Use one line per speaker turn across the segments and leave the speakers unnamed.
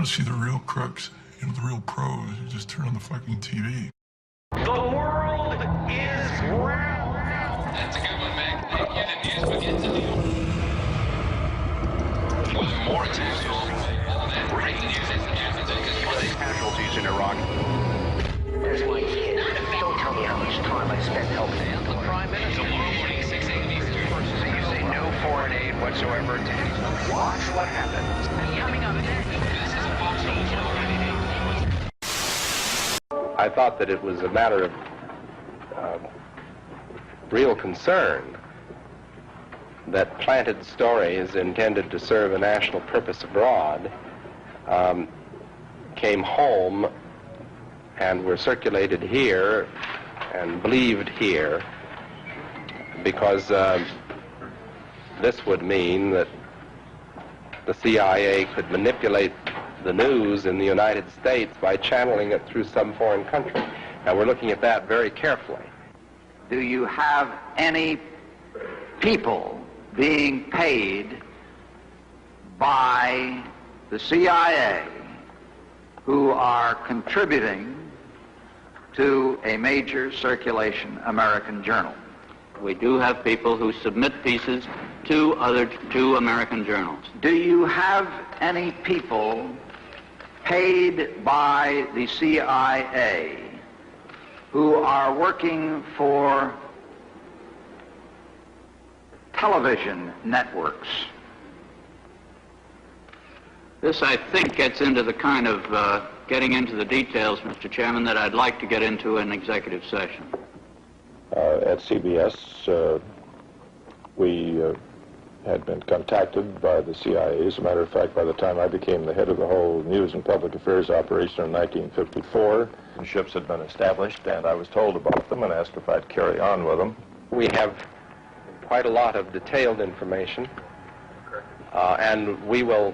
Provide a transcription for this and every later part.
want to see the real crooks, you know, the real pros, you just turn on the fucking TV.
The world is round.
That's a good one, Meg. You didn't use what you did. With more examples than breaking news is
Casualties in Iraq. There's my kid. Don't tell me how much time I spent helping him.
the Prime Minister. Tomorrow morning, 6 a.m. Eastern.
So you say no foreign aid whatsoever to watch what happens.
Coming up next. This is a Fox News.
I thought that it was a matter of real concern that planted stories intended to serve a national purpose abroad came home and were circulated here and believed here, because this would mean that the CIA could manipulate the news in the United States by channeling it through some foreign country. Now, we're looking at that very carefully.
Do you have any people being paid by the CIA who are contributing to a major circulation American journal?
We do have people who submit pieces to American journals.
Do you have any people paid by the CIA who are working for television networks?
This, I think, gets into the kind of getting into the details, Mr. Chairman, that I'd like to get into in executive session.
At CBS, we had been contacted by the CIA. As a matter of fact, by the time I became the head of the whole news and public affairs operation in 1954, ships had been established, and I was told about them and asked if I'd carry on with them.
We have quite a lot of detailed information, and we will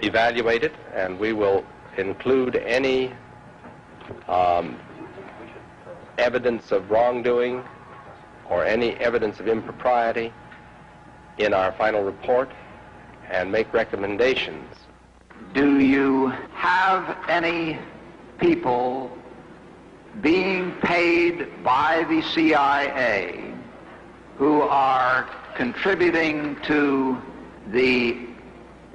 evaluate it, and we will include any evidence of wrongdoing or any evidence of impropriety in our final report and make recommendations.
Do you have any people being paid by the CIA who are contributing to the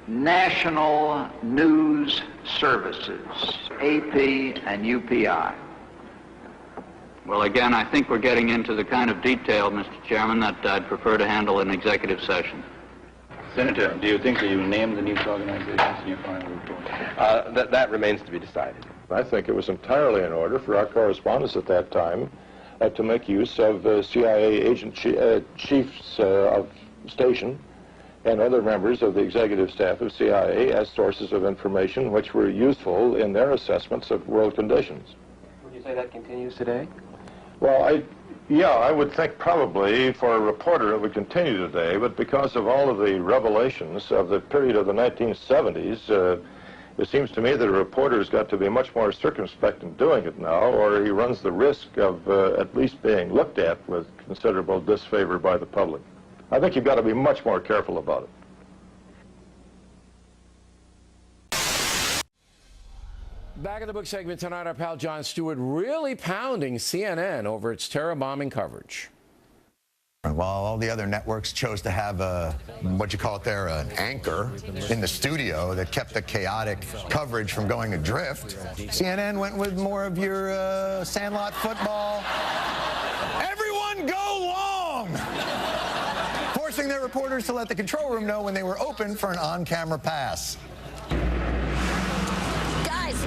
national news services, AP and UPI?
Well, again, I think we're getting into the kind of detail, Mr. Chairman, that I'd prefer to handle in executive session.
Senator, do you think that you named the news organizations in your final report?
That remains to be decided.
I think it was entirely in order for our correspondents at that time to make use of CIA agent chiefs of station and other members of the executive staff of CIA as sources of information which were useful in their assessments of world conditions.
Would you say that continues today?
Well, I would think probably for a reporter it would continue today, but because of all of the revelations of the period of the 1970s, it seems to me that a reporter's got to be much more circumspect in doing it now, or he runs the risk of at least being looked at with considerable disfavor by the public. I think you've got to be much more careful about it.
Back in the book segment tonight, our pal Jon Stewart really pounding CNN over its terror bombing coverage.
While all the other networks chose to have a, what you call it there, an anchor in the studio that kept the chaotic coverage from going adrift, CNN went with more of your Sandlot football. Everyone go long! Forcing their reporters to let the control room know when they were open for an on-camera pass.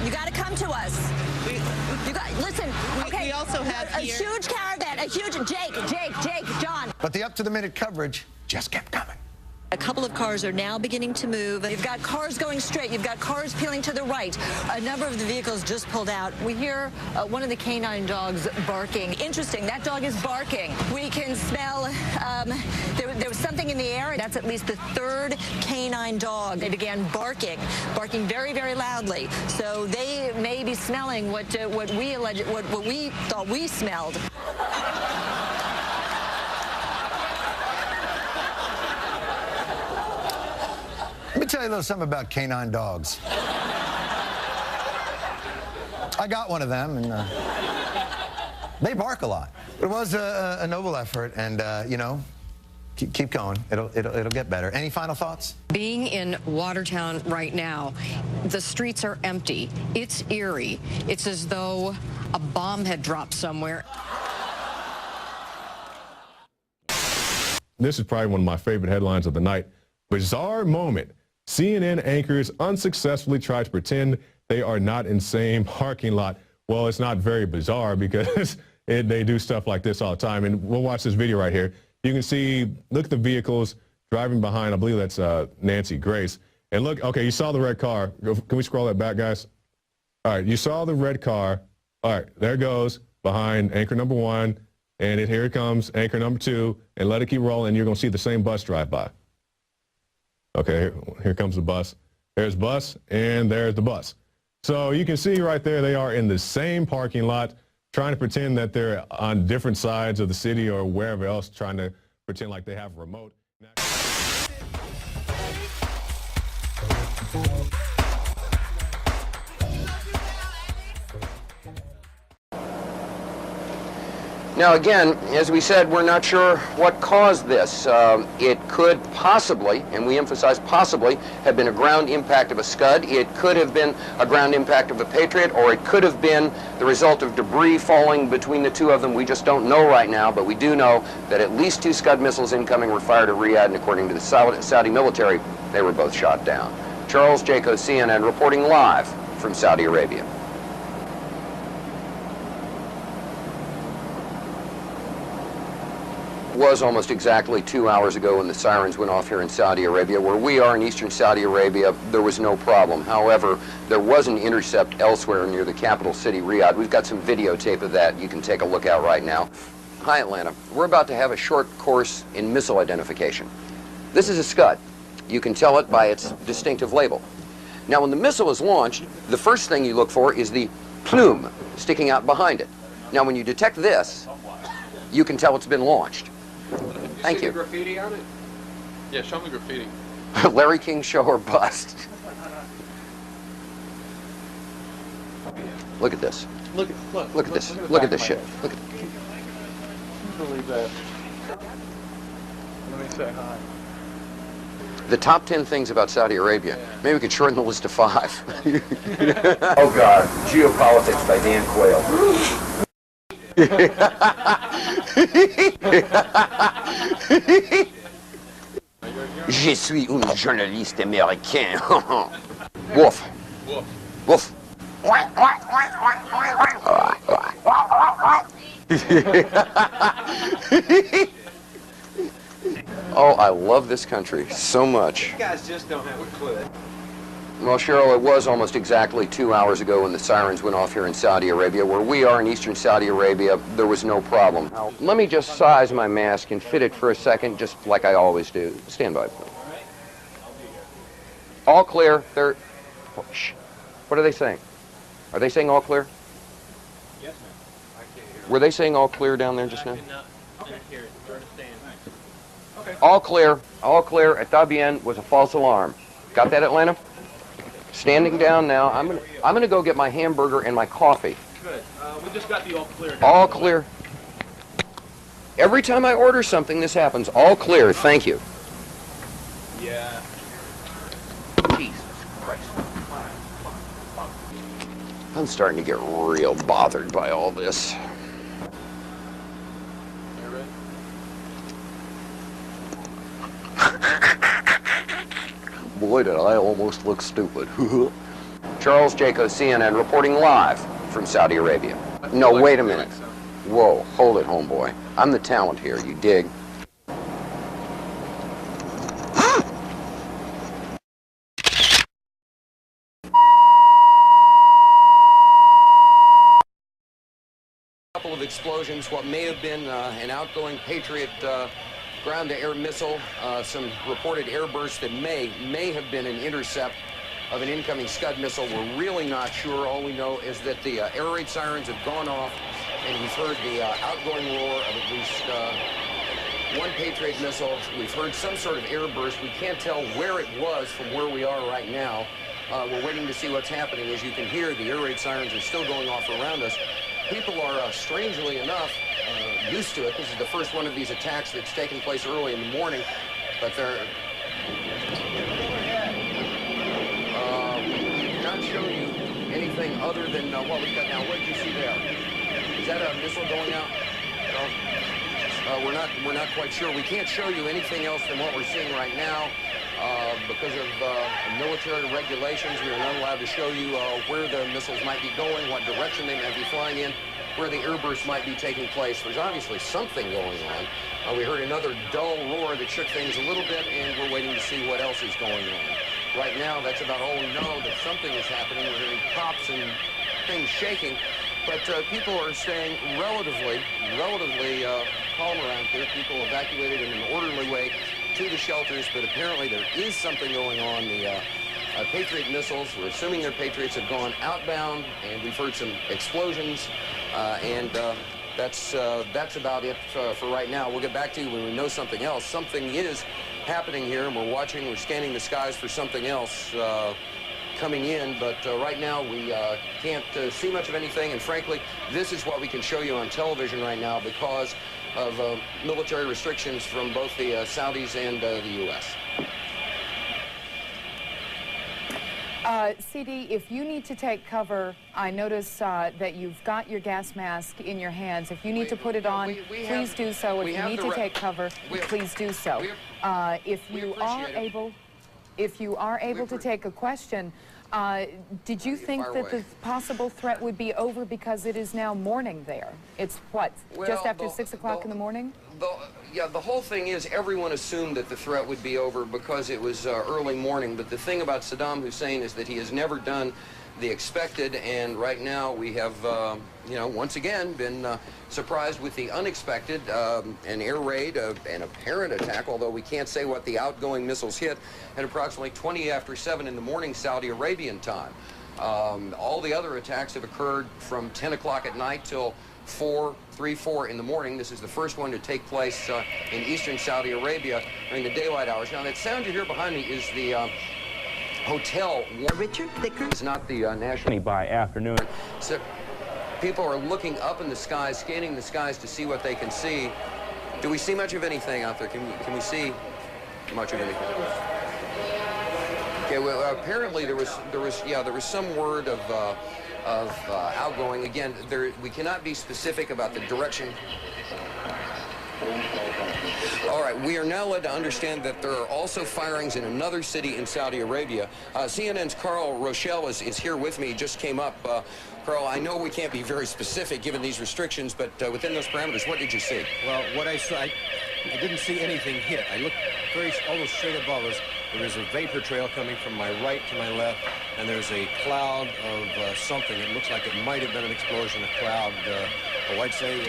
You got to come to us. Listen, okay.
We also have
a huge caravan, a huge Jake, John.
But the up-to-the-minute coverage just kept coming.
A couple of cars are now beginning to move. You've got cars going straight. You've got cars peeling to the right. A number of the vehicles just pulled out. We hear one of the canine dogs barking. Interesting, that dog is barking. We can smell, there was something in the air. That's at least the third canine dog. They began barking very, very loudly. So they may be smelling what we thought we smelled.
Let me tell you a little something about canine dogs. I got one of them, and they bark a lot. It was a noble effort, and you know, keep going. It'll get better. Any final thoughts?
Being in Watertown right now, the streets are empty. It's eerie. It's as though a bomb had dropped somewhere.
This is probably one of my favorite headlines of the night. Bizarre moment. CNN anchors unsuccessfully try to pretend they are not in same parking lot. Well, it's not very bizarre because they do stuff like this all the time. And we'll watch this video right here. You can see, look at the vehicles driving behind. I believe that's Nancy Grace. And look, okay, you saw the red car. Can we scroll that back, guys? All right, you saw the red car. All right, there it goes behind anchor number 1. And here it comes, anchor number 2. And let it keep rolling. You're going to see the same bus drive by. Okay, here comes the bus. There's bus, and there's the bus. So you can see right there, they are in the same parking lot, trying to pretend that they're on different sides of the city or wherever else, trying to pretend like they have a remote.
Now, again, as we said, we're not sure what caused this. It could possibly, and we emphasize possibly, have been a ground impact of a Scud. It could have been a ground impact of a Patriot, or it could have been the result of debris falling between the two of them. We just don't know right now, but we do know that at least 2 Scud missiles incoming were fired at Riyadh, and according to the Saudi military, they were both shot down. Charles Jaco, CNN, reporting live from Saudi Arabia. Was almost exactly 2 hours ago when the sirens went off here in Saudi Arabia. Where we are in eastern Saudi Arabia, there was no problem. However, there was an intercept elsewhere near the capital city, Riyadh. We've got some videotape of that you can take a look at right now. Hi, Atlanta. We're about to have a short course in missile identification. This is a Scud. You can tell it by its distinctive label. Now, when the missile is launched, the first thing you look for is the plume sticking out behind it. Now, when you detect this, you can tell it's been launched. Thank you.
Graffiti on it? Yeah, show me graffiti.
Larry King show or bust. Look at this. Look at this. Look at this shit. Look at.
Can you believe that? Let me say hi.
The top 10 things about Saudi Arabia. Maybe we could shorten the list to 5. Oh God, Geopolitics by Dan Quayle. Je suis un journaliste américain. Woof. Woof. Oh, I love this country so much.
You guys just don't have a clue.
Well, Cheryl, it was almost exactly 2 hours ago when the sirens went off here in Saudi Arabia. Where we are in eastern Saudi Arabia, there was no problem. Now, let me just size my mask and fit it for a second, just like I always do. Stand by, please. All clear. They're... Oh, shh. What are they saying? Are they saying all clear?
Yes, ma'am. I can't hear.
Were they saying all clear down there just now?
Okay. Hear it. Understand. Okay.
All clear. All clear. Está bien was a false alarm. Got that, Atlanta? Standing down now. I'm gonna go get my hamburger and my coffee.
Good. We just got the all clear.
All clear. Every time I order something, this happens. All clear. Thank you.
Yeah.
Jesus Christ. I'm starting to get real bothered by all this. Boy, did I almost look stupid. Charles Jaco, CNN, reporting live from Saudi Arabia. No, wait a minute. Whoa, hold it, homeboy. I'm the talent here, you dig? Couple of explosions, what may have been an outgoing Patriot ground-to-air missile, some reported airbursts that may have been an intercept of an incoming Scud missile. We're really not sure. All we know is that the air raid sirens have gone off, and we've heard the outgoing roar of at least one Patriot missile. We've heard some sort of air burst. We can't tell where it was from where we are right now. We're waiting to see what's happening. As you can hear, the air raid sirens are still going off around us. People are, strangely enough, used to it. This is the first one of these attacks that's taken place early in the morning, but they're... not show you anything other than what we've got now. What did you see there? Is that a missile going out? No. We're not quite sure. We can't show you anything else than what we're seeing right now. Because of military regulations, we are not allowed to show you where the missiles might be going, what direction they might be flying in, where the airbursts might be taking place. There's obviously something going on. We heard another dull roar that shook things a little bit, and we're waiting to see what else is going on. Right now, that's about all we know, that something is happening. We're hearing pops and things shaking, but people are staying relatively calm around here. People evacuated in an orderly way to the shelters, but apparently there is something going on. The Patriot missiles, we're assuming their Patriots have gone outbound, and we've heard some explosions, and that's about it for right now. We'll get back to you when we know something else. Something is happening here, and we're scanning the skies for something else coming in, but right now we can't see much of anything, and frankly, this is what we can show you on television right now because of military restrictions from both the Saudis and the U.S.
CD, if you need to take cover, I notice that you've got your gas mask in your hands. If you need to put it on, please do so. If you need to take cover, please do so. If you are able to take a question, did you think that the possible threat would be over because it is now morning there? It's what, just after 6 o'clock in the morning?
Yeah, the whole thing is everyone assumed that the threat would be over because it was early morning, but the thing about Saddam Hussein is that he has never done the expected, and right now we have, once again been surprised with the unexpected, an air raid, an apparent attack, although we can't say what the outgoing missiles hit, at approximately 20 after 7 in the morning Saudi Arabian time. All the other attacks have occurred from 10 o'clock at night till 3, 4 in the morning. This is the first one to take place in eastern Saudi Arabia during the daylight hours. Now, that sound you hear behind me is the hotel. Richard Thicker is not the national. By afternoon. So people are looking up in the skies, scanning the skies to see what they can see. Do we see much of anything out there? Can we see much of anything? Okay. Well, apparently there was some word of outgoing. Again, we cannot be specific about the direction. All right, we are now led to understand that there are also firings in another city in Saudi Arabia. CNN's Carl Rochelle is here with me. He just came up. Carl, I know we can't be very specific given these restrictions, but within those parameters, what did you see?
Well, what I saw, I didn't see anything hit. I looked almost straight above us. There is a vapor trail coming from my right to my left, and there's a cloud of something. It looks like it might have been an explosion, a cloud. I'd say...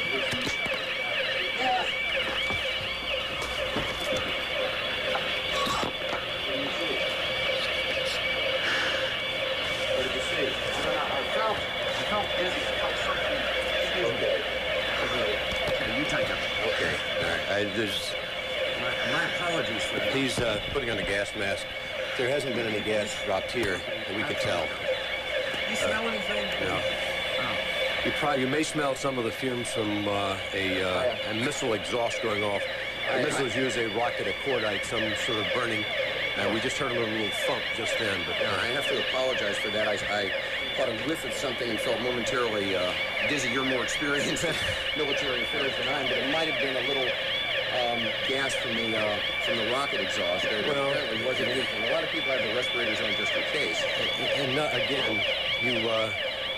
My apologies for that. He's putting on a gas mask. There hasn't been any gas dropped here that we could tell. You smell anything? No. Oh. You may smell some of the fumes from a missile exhaust going off. The missiles use a rocket, a cordite, some sort of burning. We just heard a little thump just then. But
I have to apologize for that. I caught a whiff of something and felt momentarily dizzy. You're more experienced in military affairs than I am, but it might have been a little gas from the rocket exhaust. There apparently wasn't anything. A lot of people have their respirators on just in case.
And again,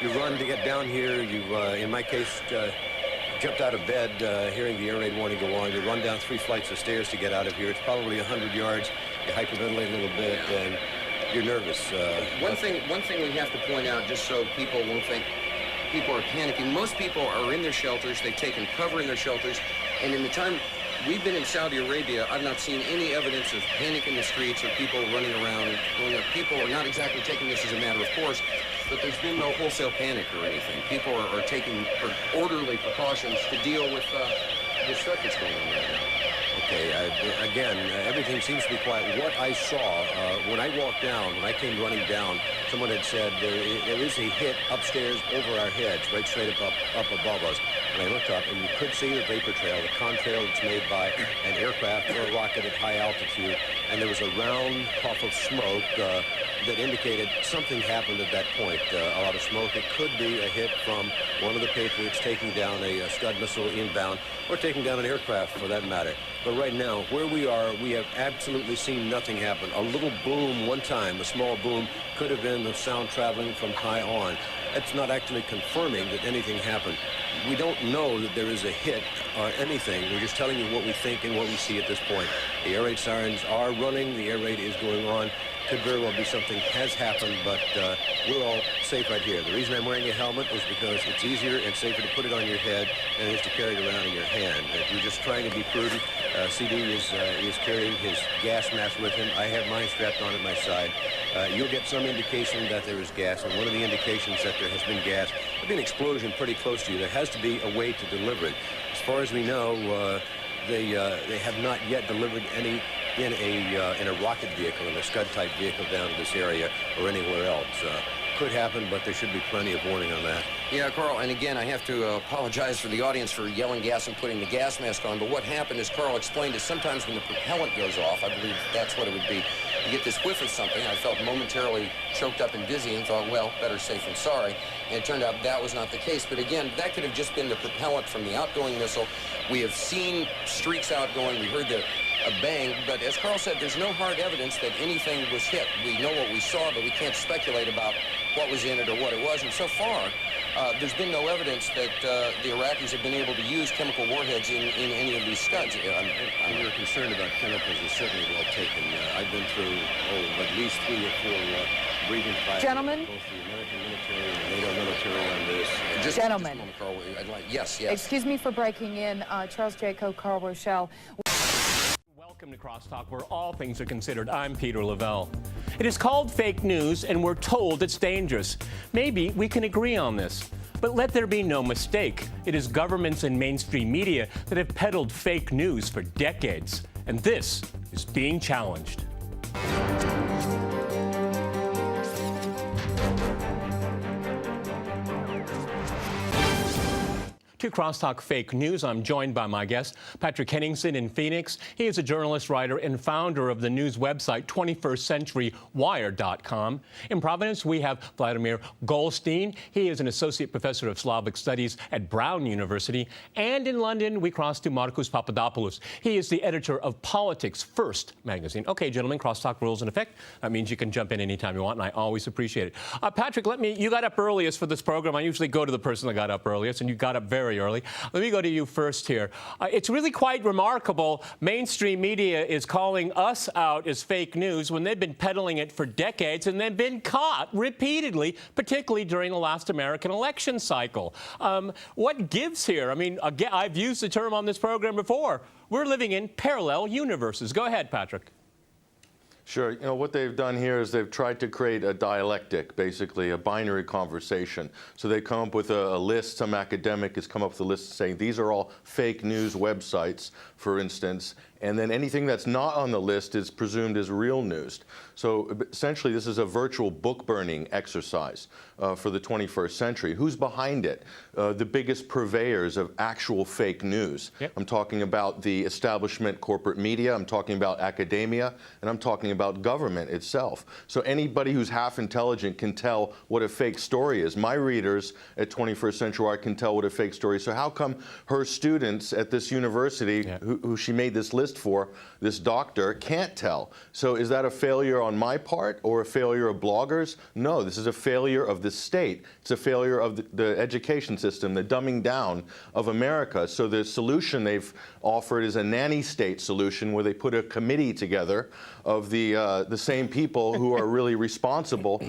you run to get down here. You, in my case, jumped out of bed hearing the air raid warning go on. You run down 3 flights of stairs to get out of here. It's probably 100 yards. You hyperventilate a little bit, and you're nervous.
One thing we have to point out, just so people won't think people are panicking, most people are in their shelters. They've taken cover in their shelters, and in the time we've been in Saudi Arabia, I've not seen any evidence of panic in the streets or people running around. People are not exactly taking this as a matter of course, but there's been no wholesale panic or anything. People are taking orderly precautions to deal with the stuff that's going on right now.
Okay, again, everything seems to be quiet. What I saw when I walked down, when I came running down, someone had said there is a hit upstairs over our heads, right straight up above us. And I looked up, and you could see the vapor trail, the contrail that's made by an aircraft or a rocket at high altitude. And there was a round puff of smoke that indicated something happened at that point. A lot of smoke. It could be a hit from one of the Patriots taking down a Scud missile inbound, or taking down an aircraft for that matter. But right now, where we are, we have absolutely seen nothing happen. A little boom one time, a small boom, could have been the sound traveling from high on. That's not actually confirming that anything happened. We don't know that there is a hit or anything. We're just telling you what we think and what we see at this point. The air raid sirens are running. The air raid is going on. Could very well be something has happened, but we're all safe right here. The reason I'm wearing a helmet is because it's easier and safer to put it on your head than it is to carry it around in your hand. If you're just trying to be prudent, CD is carrying his gas mask with him. I have mine strapped on at my side. You'll get some indication that there is gas, and one of the indications that there has been gas, there'll be an explosion pretty close to you. There has to be a way to deliver it. As far as we know, they have not yet delivered any in a rocket vehicle, in a Scud-type vehicle down to this area or anywhere else. Could happen, but there should be plenty of warning on that.
Yeah, Carl, and again, I have to apologize for the audience for yelling gas and putting the gas mask on, but what happened, as Carl explained, is sometimes when the propellant goes off, I believe that's what it would be, you get this whiff of something. I felt momentarily choked up and dizzy and thought, well, better safe than sorry. And it turned out that was not the case. But again, that could have just been the propellant from the outgoing missile. We have seen streaks outgoing. We heard a bang, but as Carl said, there's no hard evidence that anything was hit. We know what we saw, but we can't speculate about what was in it or what it was. And so far, there's been no evidence that the Iraqis have been able to use chemical warheads in any of these Scuds.
I'm really concerned about chemicals is certainly well taken. I've been through, at least 3 or 4 breathing fires.
Gentlemen?
Both the American military and the NATO military on this.
Gentlemen.
Just a moment, Carl. Yes.
Excuse me for breaking in. Charles Jaco, Carl Rochelle.
Welcome to Crosstalk, where all things are considered. I'm Peter Lavelle. It is called fake news, and we're told it's dangerous. Maybe we can agree on this. But let there be no mistake. It is governments and mainstream media that have peddled fake news for decades. And this is being challenged. To Crosstalk Fake News, I'm joined by my guest, Patrick Henningsen in Phoenix. He is a journalist, writer, and founder of the news website 21stCenturyWire.com. In Providence, we have Vladimir Goldstein. He is an associate professor of Slavic Studies at Brown University. And in London, we cross to Marcus Papadopoulos. He is the editor of Politics First magazine. Okay, gentlemen, Crosstalk rules in effect. That means you can jump in anytime you want, and I always appreciate it. Patrick, you got up earliest for this program. I usually go to the person that got up earliest, and you got up very early. Let me go to you first here. It's really quite remarkable. Mainstream media is calling us out as fake news when they've been peddling it for decades, and they've been caught repeatedly, particularly during the last American election cycle. What gives here? I mean, again, I've used the term on this program before. We're living in parallel universes. Go ahead, Patrick.
Sure. You know, what they've done here is they've tried to create a dialectic, basically a binary conversation. So they come up with a list. Some academic has come up with a list saying these are all fake news websites, for instance, and then anything that's not on the list is presumed as real news. So essentially, this is a virtual book burning exercise for the 21st century. Who's behind it? The biggest purveyors of actual fake news. Yep. I'm talking about the establishment corporate media, I'm talking about academia, and I'm talking about government itself. So anybody who's half intelligent can tell what a fake story is. My readers at 21st Century Wire can tell what a fake story is. So how come her students at this university, who she made this list for, this doctor, can't tell? So is that a failure on my part or a failure of bloggers? No, this is a failure of the state. It's a failure of the education system, the dumbing down of America. So the solution they've offered is a nanny state solution where they put a committee together of the same people who are really responsible.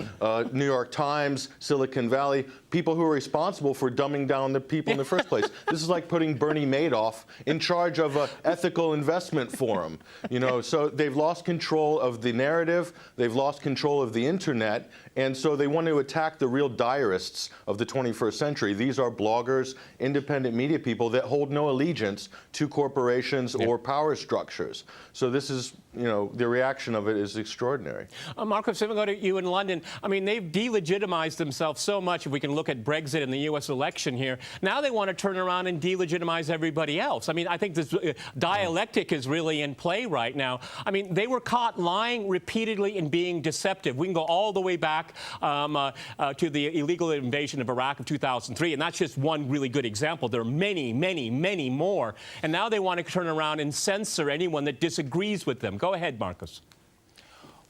New York Times, Silicon Valley,
people who are responsible for dumbing down the people in the first place. This is like putting Bernie Madoff in charge of an ethical investment forum. You know, so they've lost control of the narrative, they've lost control of the internet, and so they want to attack the real diarists of the 21st century. These are bloggers, independent media people that hold no allegiance to corporations or power structures. So this is, you know, the reaction of it is extraordinary.
Marcos, if I go to you in London, I mean, they've delegitimized themselves so much. If we can look at Brexit and the U.S. election here, now they want to turn around and delegitimize everybody else. I mean, I think this dialectic is really in play right now. I mean, they were caught lying repeatedly and being deceptive. We can go all the way back to the illegal invasion of Iraq of 2003, and that's just one really good example. There are many, many, many more. And now they want to turn around and censor anyone that disagrees with them. Go ahead, Marcos.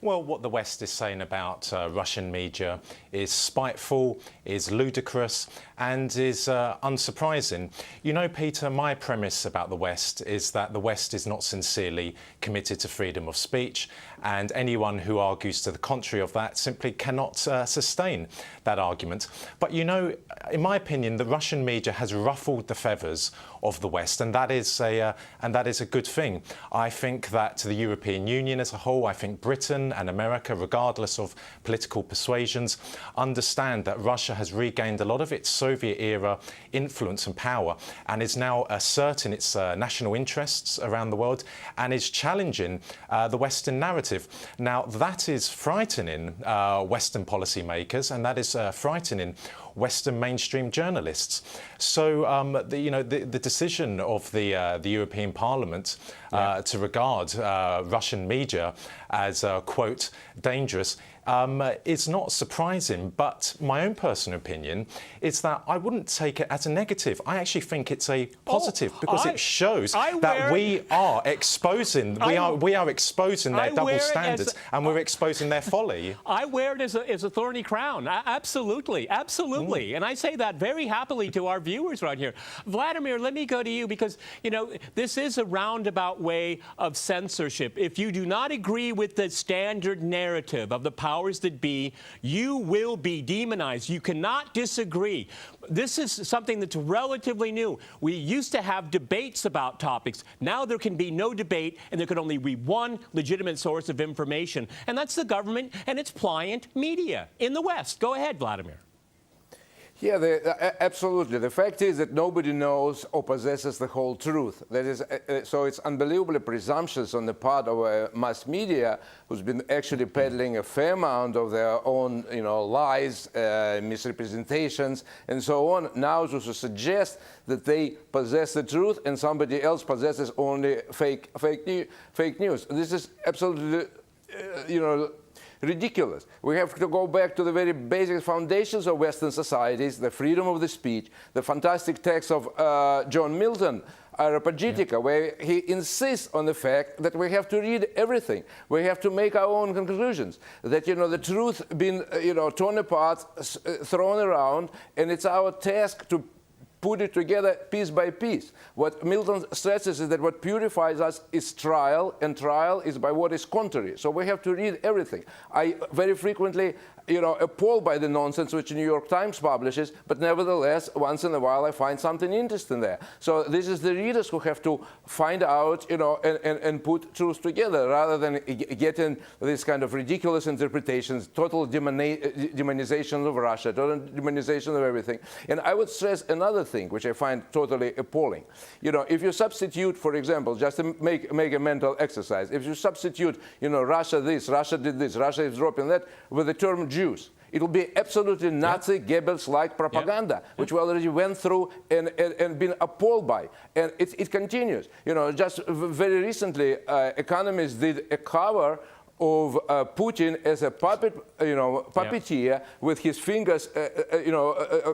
Well, what the West is saying about Russian media is spiteful, is ludicrous, and is unsurprising. You know, Peter, my premise about the West is that the West is not sincerely committed to freedom of speech, and anyone who argues to the contrary of that simply cannot sustain that argument. But, you know, in my opinion, the Russian media has ruffled the feathers of the West, and that is a good thing. I think that the European Union as a whole, I think Britain and America, regardless of political persuasions, understand that Russia has regained a lot of its Soviet-era influence and power and is now asserting its national interests around the world and is challenging the Western narrative. Now, that is frightening Western policymakers, and that is frightening Western mainstream journalists. So, the decision of the European Parliament to regard Russian media as, quote, dangerous is not surprising, but my own personal opinion is that I wouldn't take it as a negative. I actually think it's a positive because it shows that we are exposing their double standards and we're exposing their folly.
I wear it as a thorny crown. Absolutely, absolutely. And I say that very happily to our viewers right here. Vladimir, let me go to you because, you know, this is a roundabout way of censorship. If you do not agree with the standard narrative of the powers that be, you will be demonized. You cannot disagree. This is something that's relatively new. We used to have debates about topics. Now there can be no debate, and there can only be one legitimate source of information, and that's the government and its pliant media in the West. Go ahead, Vladimir.
Yeah, absolutely. The fact is that nobody knows or possesses the whole truth. That is, so it's unbelievably presumptuous on the part of mass media, who's been actually peddling a fair amount of their own, you know, lies, misrepresentations, and so on. Now to suggest that they possess the truth and somebody else possesses only fake news. This is absolutely, ridiculous. We have to go back to the very basic foundations of Western societies, the freedom of the speech, the fantastic text of John Milton, Areopagitica, where he insists on the fact that we have to read everything. We have to make our own conclusions. That, you know, the truth being, torn apart, thrown around, and it's our task to put it together piece by piece. What Milton stresses is that what purifies us is trial, and trial is by what is contrary. So we have to read everything. I very frequently, appalled by the nonsense which the New York Times publishes, but nevertheless, once in a while I find something interesting there. So this is the readers who have to find out, and put truth together, rather than getting this kind of ridiculous interpretations, total demonization of Russia, total demonization of everything. And I would stress another thing, which I find totally appalling. If you substitute, for example, just to make a mental exercise, if you substitute, Russia this, Russia did this, Russia is dropping that, with the term Jews, it will be absolutely Nazi, Goebbels-like propaganda, which we already went through and been appalled by. And it continues. Just very recently, economists did a cover of Putin as a puppet, puppeteer with his fingers,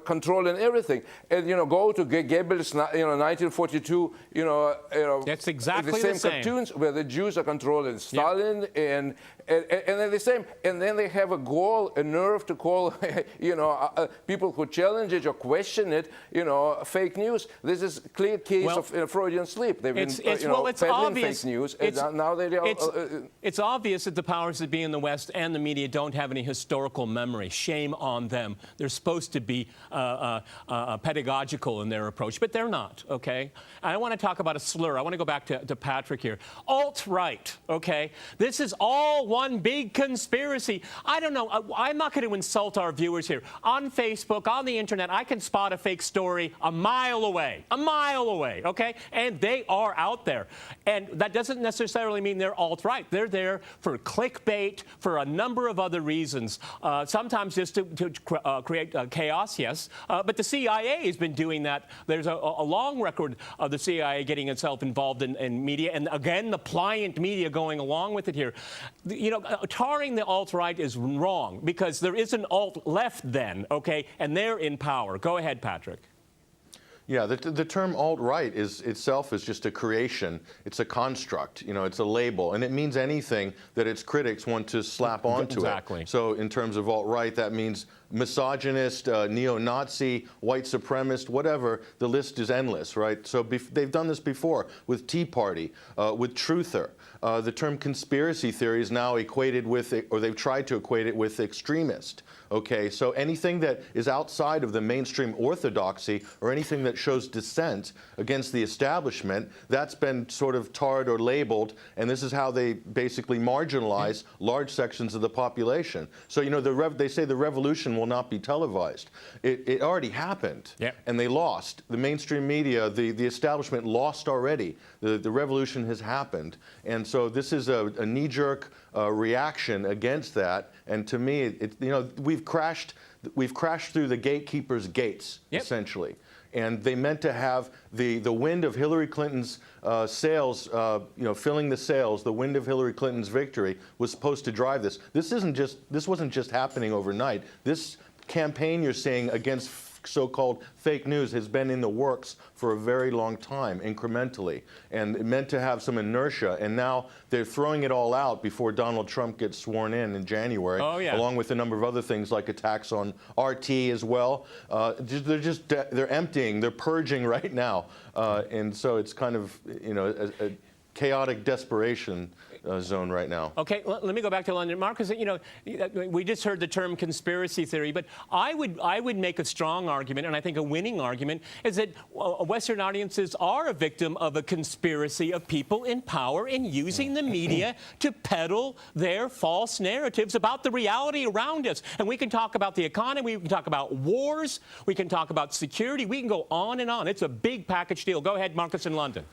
controlling everything. And, go to Goebbels, 1942,
that's exactly
the same cartoons where the Jews are controlling Stalin and they're the same. And then they have a nerve to call, people who challenge it or question it, fake news. This is a clear case of Freudian slip. They've been, peddling fake news, and now they
it's obvious that that the powers that be in the West and the media don't have any historical memory. Shame on them. They're supposed to be pedagogical in their approach, but they're not, okay? And I want to talk about a slur. I want to go back to Patrick here. Alt-right, okay? This is all one big conspiracy. I don't know. I'm not going to insult our viewers here. On Facebook, on the internet, I can spot a fake story a mile away, okay? And they are out there. And that doesn't necessarily mean they're alt-right. They're there for clickbait, for a number of other reasons, sometimes just to create chaos, yes. But the CIA has been doing that. There's a long record of the CIA getting itself involved in media, and again, the pliant media going along with it here. You know, tarring the alt-right is wrong, because there is an alt-left then, okay, and they're in power. Go ahead, Patrick.
Yeah, the term alt-right itself is just a creation. It's a construct. You know, it's a label, and it means anything that its critics want to slap onto it. So in terms of alt-right, that means misogynist, neo-Nazi, white supremacist, whatever. The list is endless, right? So they've done this before with Tea Party, with Truther. The term conspiracy theory is now equated with, or they've tried to equate it with extremist. Okay, so anything that is outside of the mainstream orthodoxy or anything that shows dissent against the establishment, that's been sort of tarred or labeled, and this is how they basically marginalize large sections of the population. So, you know, they say the revolution will not be televised. It already happened, and they lost. The mainstream media, the establishment lost already. The revolution has happened, and so this is a knee-jerk reaction against that. And to me, you know, we've crashed through the gatekeepers' gates, essentially. And they meant to have the wind of Hillary Clinton's sails, you know, filling the sails. The wind of Hillary Clinton's victory was supposed to drive this. This wasn't just happening overnight. This campaign you're seeing against so-called fake news has been in the works for a very long time, incrementally, and it meant to have some inertia, and now they're throwing it all out before Donald Trump gets sworn in January, along with a number of other things like attacks on RT as well. They're emptying, they're purging right now, and so it's kind of, you know, a chaotic desperation zone right now. Okay,
let me go back to London. Marcus, you know, we just heard the term conspiracy theory, but I would make a strong argument, and I think a winning argument, is that Western audiences are a victim of a conspiracy of people in power in using the media to peddle their false narratives about the reality around us. And we can talk about the economy, we can talk about wars, we can talk about security, we can go on and on. It's a big package deal. Go ahead, Marcus in London.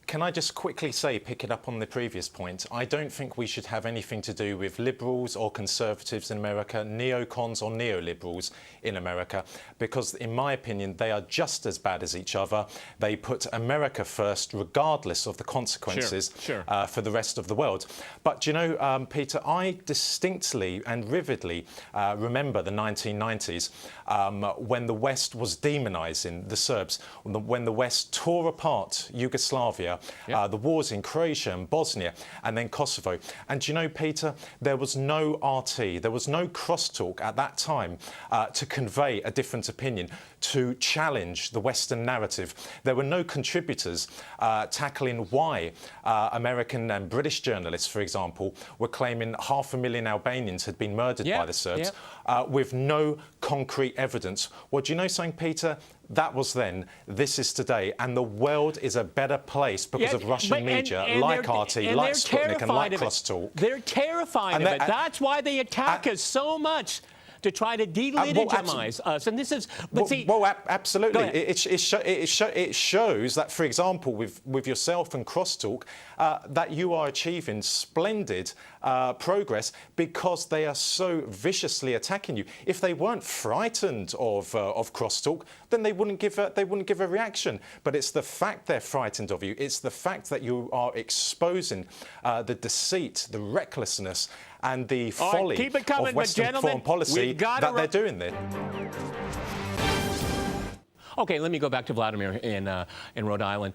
Can I just quickly say, picking up on the previous point, I don't think we should have anything to do with liberals or conservatives in America, neocons or neoliberals in America, because in my opinion, they are just as bad as each other. They put America first, regardless of the consequences for the rest of the world. But, you know, Peter, I distinctly and vividly remember the 1990s when the West was demonizing the Serbs, when the West tore apart Yugoslavia, the wars in Croatia and Bosnia, and then Kosovo. And you know, Peter, there was no RT, there was no crosstalk at that time to convey a different opinion, to challenge the Western narrative. There were no contributors tackling why American and British journalists, for example, were claiming 500,000 Albanians had been murdered by the Serbs with no concrete evidence. Well, do you know something, Peter? That was then, this is today, and the world is a better place because of Russian media, like RT, like Sputnik, and like Crosstalk.
They're terrified of it. That's why they attack us so much, to try to delegitimize us. And this is, but see...
Well, absolutely. It shows that, for example, with yourself and Crosstalk, that you are achieving splendid progress because they are so viciously attacking you. If they weren't frightened of Crosstalk, then they wouldn't give a reaction. But it's the fact they're frightened of you. It's the fact that you are exposing the deceit, the recklessness, and the folly of Western foreign policy that they're doing this.
Okay, let me go back to Vladimir in Rhode Island.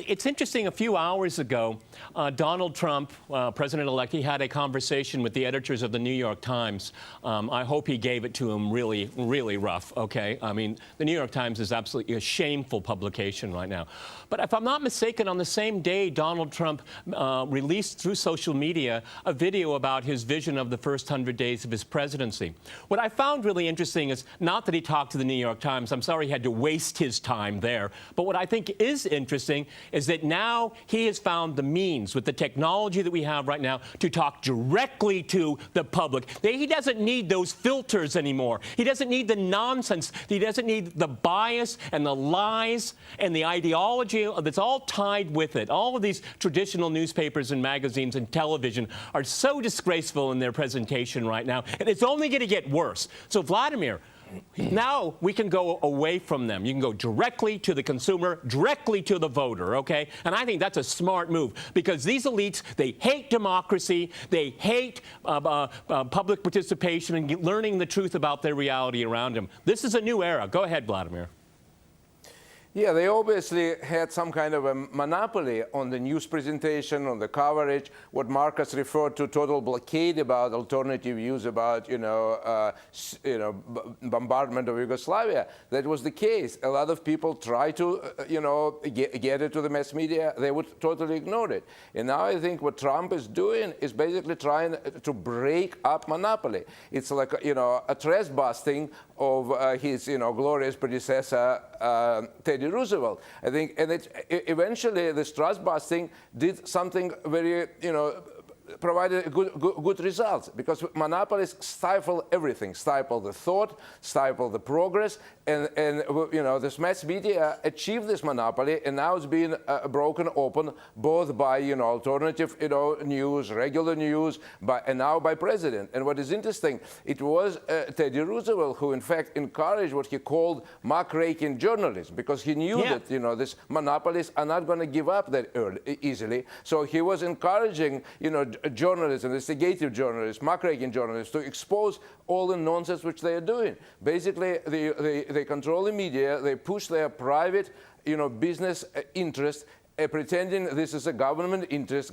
It's interesting, a few hours ago, Donald Trump, President-elect, he had a conversation with the editors of the New York Times. I hope he gave it to him really, really rough, okay? I mean, the New York Times is absolutely a shameful publication right now. But if I'm not mistaken, on the same day, Donald Trump released through social media a video about his vision of the first 100 days of his presidency. What I found really interesting is not that he talked to the New York Times. I'm sorry he had to waste his time there. But what I think is interesting is that now he has found the means with the technology that we have right now to talk directly to the public. He doesn't need those filters anymore. He doesn't need the nonsense. He doesn't need the bias and the lies and the ideology that's all tied with it. All of these traditional newspapers and magazines and television are so disgraceful in their presentation right now, and it's only going to get worse. So, Vladimir, now we can go away from them. You can go directly to the consumer, directly to the voter, okay? And I think that's a smart move because these elites, they hate democracy, they hate public participation and learning the truth about their reality around them. This is a new era. Go ahead, Vladimir.
Yeah, they obviously had some kind of a monopoly on the news presentation, on the coverage, what Marcus referred to total blockade about alternative views about, bombardment of Yugoslavia. That was the case. A lot of people try to, get it to the mass media. They would totally ignore it. And now I think what Trump is doing is basically trying to break up monopoly. It's like, a trespassing of his, glorious predecessor, Teddy Roosevelt. I think, and eventually this trust busting did something very, provided good results because monopolies stifle everything, stifle the thought, stifle the progress, and this mass media achieved this monopoly, and now it's being broken open both by alternative news, regular news, and now by president. And what is interesting, it was Teddy Roosevelt who in fact encouraged what he called muckraking journalism because he knew that these monopolies are not going to give up that easily. So he was encouraging journalists, investigative journalists, muckraking journalists to expose all the nonsense which they are doing. Basically, they control the media, they push their private, business interests, pretending this is a government interest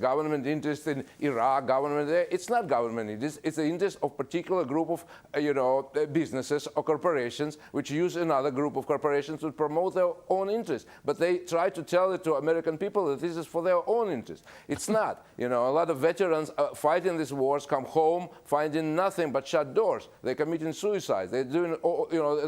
in Iraq, government there. It's not government interest. It's the interest of particular group of, businesses or corporations which use another group of corporations to promote their own interest. But they try to tell it to American people that this is for their own interest. It's not. A lot of veterans fighting these wars come home finding nothing but shut doors. They're committing suicide. They're doing,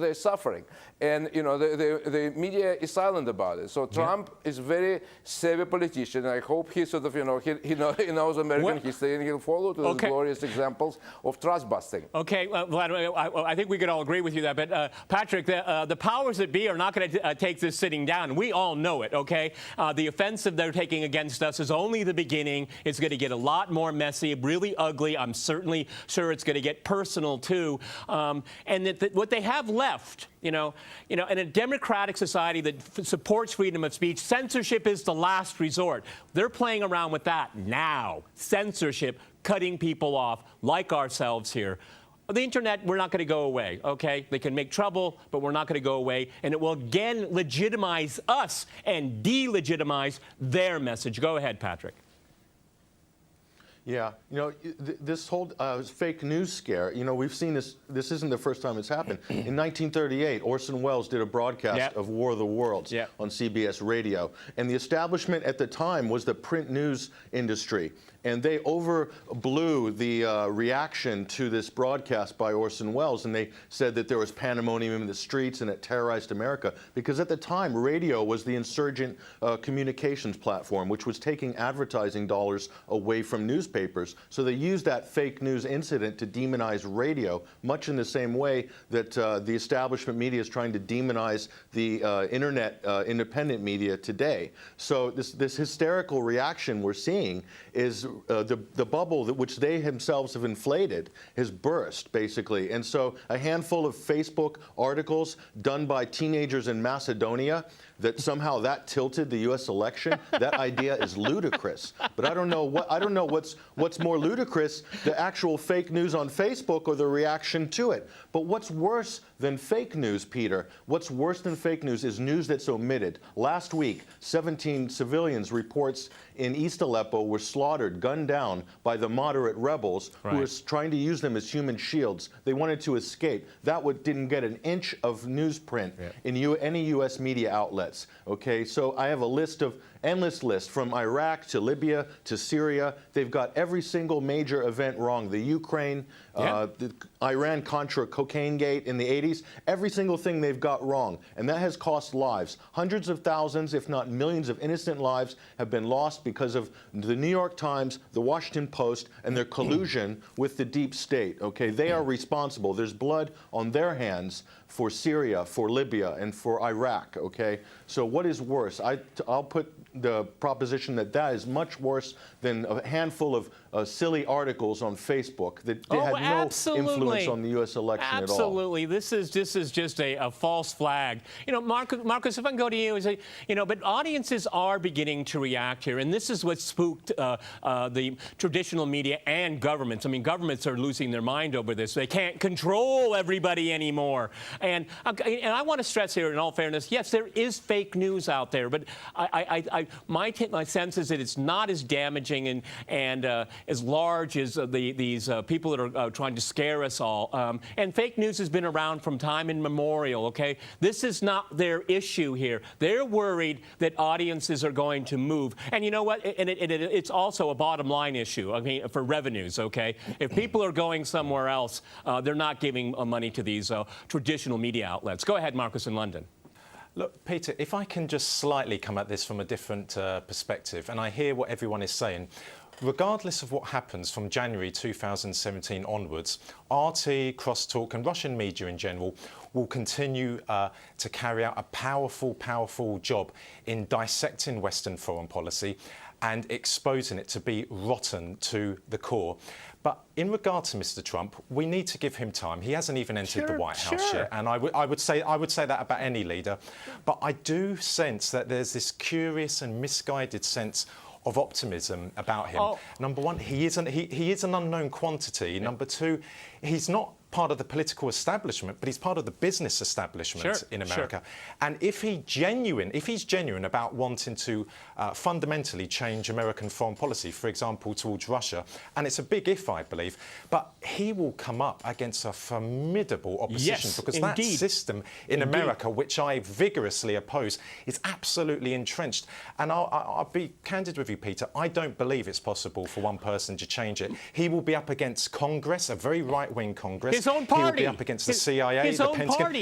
they're suffering. And, the media is silent about it. So Trump is very savvy politician. I hope he sort of, he knows American history and he'll follow to those glorious examples of trust busting.
Okay, Vladimir, I think we could all agree with you there. But Patrick, the powers that be are not going to take this sitting down. We all know it. Okay, the offensive they're taking against us is only the beginning. It's going to get a lot more messy, really ugly. I'm certainly sure it's going to get personal too. And what they have left. In a democratic society that supports freedom of speech, censorship is the last resort. They're playing around with that now. Censorship, cutting people off, like ourselves here. The internet, we're not going to go away, okay? They can make trouble, but we're not going to go away. And it will again legitimize us and delegitimize their message. Go ahead, Patrick.
Yeah, this whole fake news scare, we've seen this. This isn't the first time it's happened. In 1938, Orson Welles did a broadcast of War of the Worlds on CBS Radio. And the establishment at the time was the print news industry. And they overblew the reaction to this broadcast by Orson Welles, and they said that there was pandemonium in the streets and it terrorized America, because at the time, radio was the insurgent communications platform, which was taking advertising dollars away from newspapers. So they used that fake news incident to demonize radio, much in the same way that the establishment media is trying to demonize the internet independent media today. So this hysterical reaction we're seeing is the bubble which they themselves have inflated has burst, basically. And so a handful of Facebook articles done by teenagers in Macedonia
that somehow that tilted the U.S. election, that idea is ludicrous. But I don't know what's more ludicrous, the actual fake news on Facebook or the reaction to it. But what's worse than fake news, Peter? What's worse than fake news is news that's omitted. Last week, 17 civilians, reports in East Aleppo, were slaughtered, gunned down by the moderate rebels who were trying to use them as human shields. They wanted to escape. That didn't get an inch of newsprint in any U.S. media outlets. Okay, so I have a list of endless list from Iraq to Libya to Syria. They've got every single major event wrong. The Ukraine, the Iran-Contra cocaine gate in the 80s, every single thing they've got wrong. And that has cost lives. Hundreds of thousands, if not millions of innocent lives have been lost because of the New York Times, the Washington Post, and their collusion with the deep state. Okay, they are responsible. There's blood on their hands for Syria, for Libya, and for Iraq. Okay, so what is worse? I'll put the proposition that is much worse than a handful of silly articles on Facebook that had no influence on the U.S. election at all.
Absolutely. This is just a false flag. You know, Marcus, if I can go to you and say, you know, but audiences are beginning to react here, and this is what spooked the traditional media and governments. I mean, governments are losing their mind over this. They can't control everybody anymore. And I want to stress here, in all fairness, yes, there is fake news out there, but my sense is that it's not as damaging and as large as these people that are trying to scare us all. And fake news has been around from time immemorial, okay? This is not their issue here. They're worried that audiences are going to move. And you know what? And it's also a bottom line issue, I mean, for revenues, okay? If people are going somewhere else, they're not giving money to these traditional media outlets. Go ahead, Marcus, in London.
Look, Peter, if I can just slightly come at this from a different perspective, and I hear what everyone is saying, regardless of what happens from January 2017 onwards, RT, Crosstalk and Russian media in general will continue to carry out a powerful job in dissecting Western foreign policy and exposing it to be rotten to the core. But in regard to Mr. Trump, we need to give him time. He hasn't even entered the White House yet, and I would say that about any leader. But I do sense that there's this curious and misguided sense of optimism about him. Number one, he is an unknown quantity. Number two, he's not part of the political establishment, but he's part of the business establishment in America. And if he's genuine about wanting to fundamentally change American foreign policy, for example, towards Russia, and it's a big if, I believe, but he will come up against a formidable opposition because that system in America, which I vigorously oppose, is absolutely entrenched. And I'll be candid with you, Peter, I don't believe it's possible for one person to change it. He will be up against Congress, a very right-wing Congress.
His own party.
He will be up against the CIA, the Pentagon.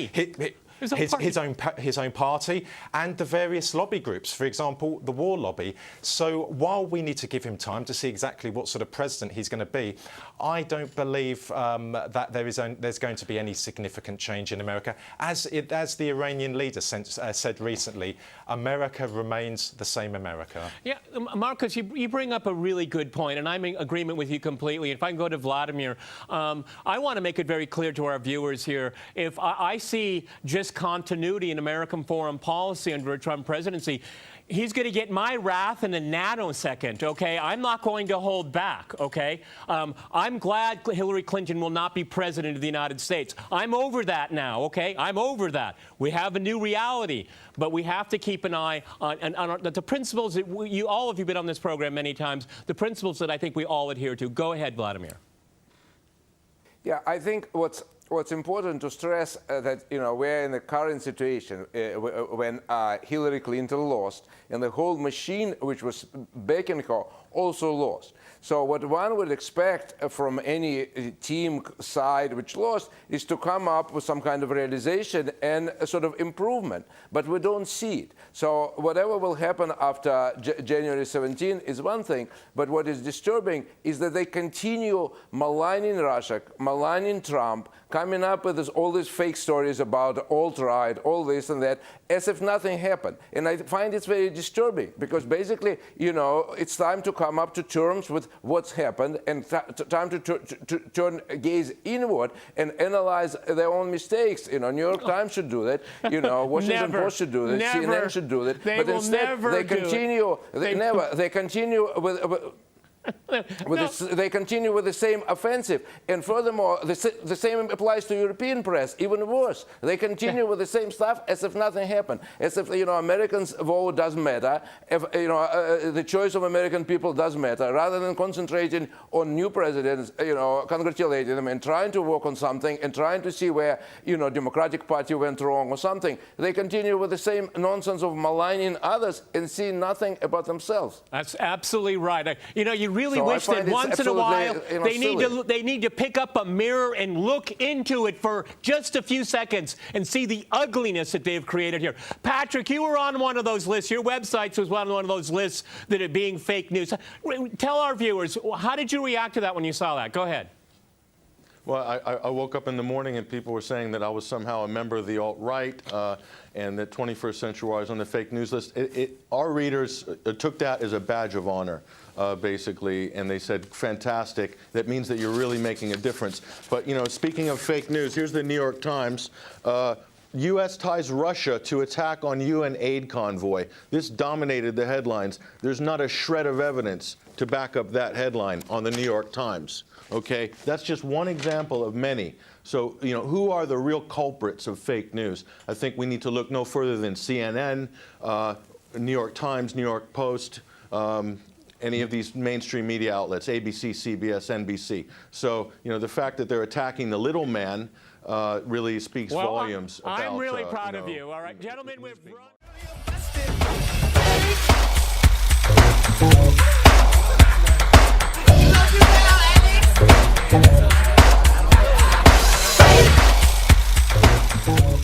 His own party and the various lobby groups, for example, the war lobby. So while we need to give him time to see exactly what sort of president he's going to be, I don't believe that there's going to be any significant change in America. As the Iranian leader said recently, America remains the same America.
Yeah, Marcus, you bring up a really good point, and I'm in agreement with you completely. If I can go to Vladimir, I want to make it very clear to our viewers here, if I see just continuity in American foreign policy under a Trump presidency, he's going to get my wrath in a nanosecond, okay? I'm not going to hold back, okay? I'm glad Hillary Clinton will not be president of the United States. I'm over that now, okay? I'm over that. We have a new reality, but we have to keep an eye on the principles that all of you have been on this program many times, the principles that I think we all adhere to. Go ahead, Vladimir.
Yeah, I think what's important to stress that, you know, we're in the current situation when Hillary Clinton lost and the whole machine which was backing her also lost. So what one would expect from any team side which lost is to come up with some kind of realization and a sort of improvement, but we don't see it. So whatever will happen after January 17 is one thing, but what is disturbing is that they continue maligning Russia, maligning Trump, coming up with all these fake stories about alt-right, all this and that, as if nothing happened. And I find it's very disturbing because basically, you know, it's time to come come up to terms with what's happened and time to turn gaze inward and analyze their own mistakes. You know, New York Times should do that. You know, Washington Post should do that. CNN should do that. But instead, they continue. They continue with. They continue with the same offensive, and furthermore, the same applies to European press. Even worse, they continue with the same stuff as if nothing happened, as if Americans' vote doesn't matter, if the choice of American people does matter. Rather than concentrating on new presidents, congratulating them and trying to work on something and trying to see where Democratic Party went wrong or something, they continue with the same nonsense of maligning others and see nothing about themselves.
That's absolutely right. You really wish that once in a while they need to pick up a mirror and look into it for just a few seconds and see the ugliness that they've created here. Patrick, you were on one of those lists. Your website was on one of those lists that are being fake news. Tell our viewers, how did you react to that when you saw that? Go ahead.
Well, I woke up in the morning and people were saying that I was somehow a member of the alt-right and that 21st Century Wire was on the fake news list. Our readers took that as a badge of honor, basically, and they said, fantastic. That means that you're really making a difference. But, speaking of fake news, here's the New York Times. U.S. ties Russia to attack on UN aid convoy. This dominated the headlines. There's not a shred of evidence to back up that headline on the New York Times. Okay, that's just one example of many. So, who are the real culprits of fake news? I think we need to look no further than CNN, New York Times, New York Post, any of these mainstream media outlets, ABC, CBS, NBC. So, the fact that they're attacking the little man really speaks volumes about,
I'm really proud of you. All right, gentlemen, we've run.
Alex.